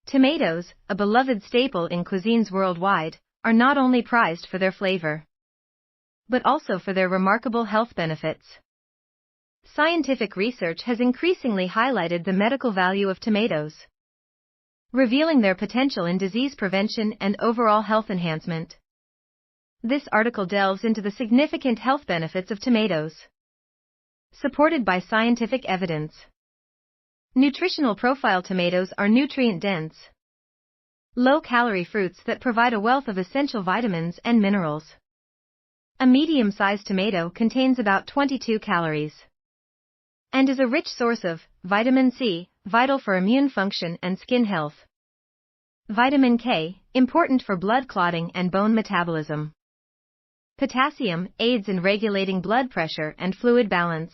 Tomatoes, a beloved staple in cuisines worldwide, are not only prized for their flavor, but also for their remarkable health benefits. Scientific research has increasingly highlighted the medical value of tomatoes, revealing their potential in disease prevention and overall health enhancement. This article delves into the significant health benefits of tomatoes, supported by scientific evidence. Nutritional profile: tomatoes are nutrient-dense, low-calorie fruits that provide a wealth of essential vitamins and minerals. A medium-sized tomato contains about 22 calories and is a rich source of vitamin C, vital for immune function and skin health. Vitamin K, important for blood clotting and bone metabolism. Potassium, aids in regulating blood pressure and fluid balance.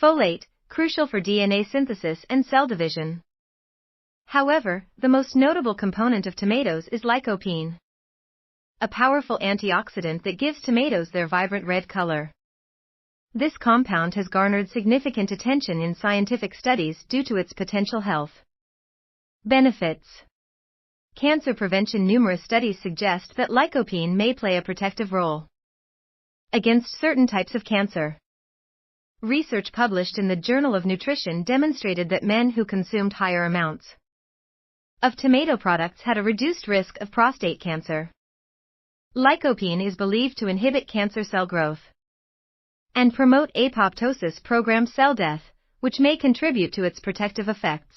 Folate, crucial for DNA synthesis and cell division. However, the most notable component of tomatoes is lycopene, a powerful antioxidant that gives tomatoes their vibrant red color. This compound has garnered significant attention in scientific studies due to its potential health benefits. Cancer prevention: numerous studies suggest that lycopene may play a protective role against certain types of cancer. Research published in the Journal of Nutrition demonstrated that men who consumed higher amounts of tomato products had a reduced risk of prostate cancer. Lycopene is believed to inhibit cancer cell growth and promote apoptosis, programmed cell death, which may contribute to its protective effects.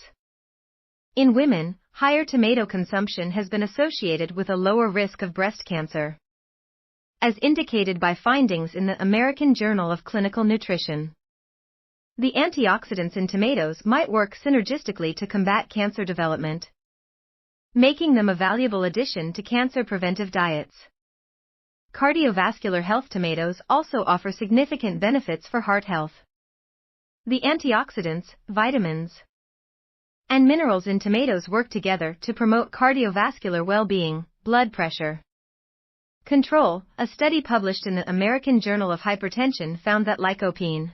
In women, higher tomato consumption has been associated with a lower risk of breast cancer, as indicated by findings in the American Journal of Clinical Nutrition. The antioxidants in tomatoes might work synergistically to combat cancer development, making them a valuable addition to cancer preventive diets. Cardiovascular health: tomatoes also offer significant benefits for heart health. The antioxidants, vitamins, and minerals in tomatoes work together to promote cardiovascular well-being, blood pressure control. A study published in the American Journal of Hypertension found that lycopene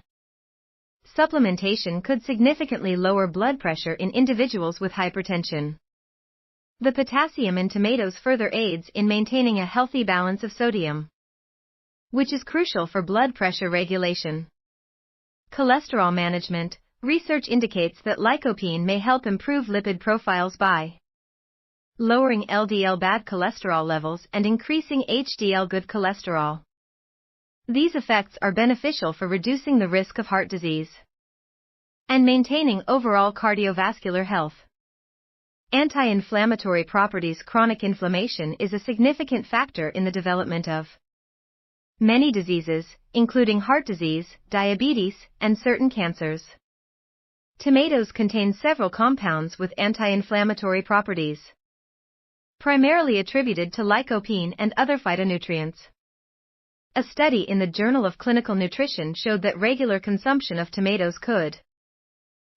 supplementation could significantly lower blood pressure in individuals with hypertension. The potassium in tomatoes further aids in maintaining a healthy balance of sodium, which is crucial for blood pressure regulation. Cholesterol management: research indicates that lycopene may help improve lipid profiles by lowering LDL bad cholesterol levels and increasing HDL good cholesterol. These effects are beneficial for reducing the risk of heart disease and maintaining overall cardiovascular health. Anti-inflammatory properties: chronic inflammation is a significant factor in the development of many diseases, including heart disease, diabetes, and certain cancers. Tomatoes contain several compounds with anti-inflammatory properties, primarily attributed to lycopene and other phytonutrients. A study in the Journal of Clinical Nutrition showed that regular consumption of tomatoes could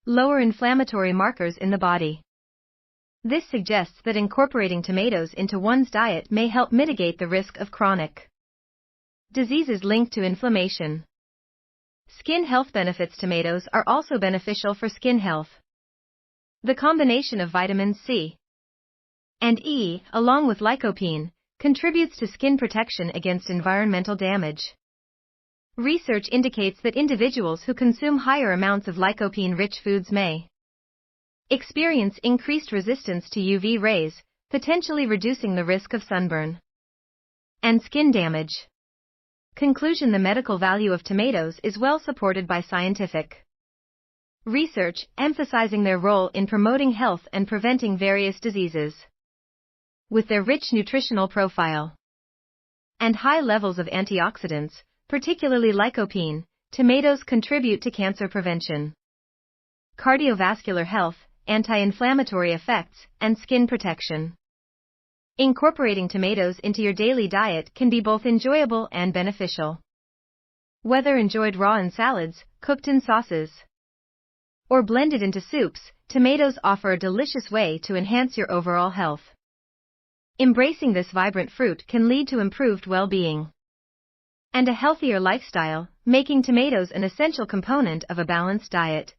lower inflammatory markers in the body. This suggests that incorporating tomatoes into one's diet may help mitigate the risk of chronic diseases linked to inflammation. Skin health benefits: tomatoes are also beneficial for skin health. The combination of vitamins C and E, along with lycopene, contributes to skin protection against environmental damage. Research indicates that individuals who consume higher amounts of lycopene-rich foods may experience increased resistance to UV rays, potentially reducing the risk of sunburn and skin damage. Conclusion: the medical value of tomatoes is well supported by scientific research, emphasizing their role in promoting health and preventing various diseases. With their rich nutritional profile and high levels of antioxidants, particularly lycopene, tomatoes contribute to cancer prevention, cardiovascular health, anti-inflammatory effects, and skin protection. Incorporating tomatoes into your daily diet can be both enjoyable and beneficial. Whether enjoyed raw in salads, cooked in sauces, or blended into soups, tomatoes offer a delicious way to enhance your overall health. Embracing this vibrant fruit can lead to improved well-being and a healthier lifestyle, making tomatoes an essential component of a balanced diet.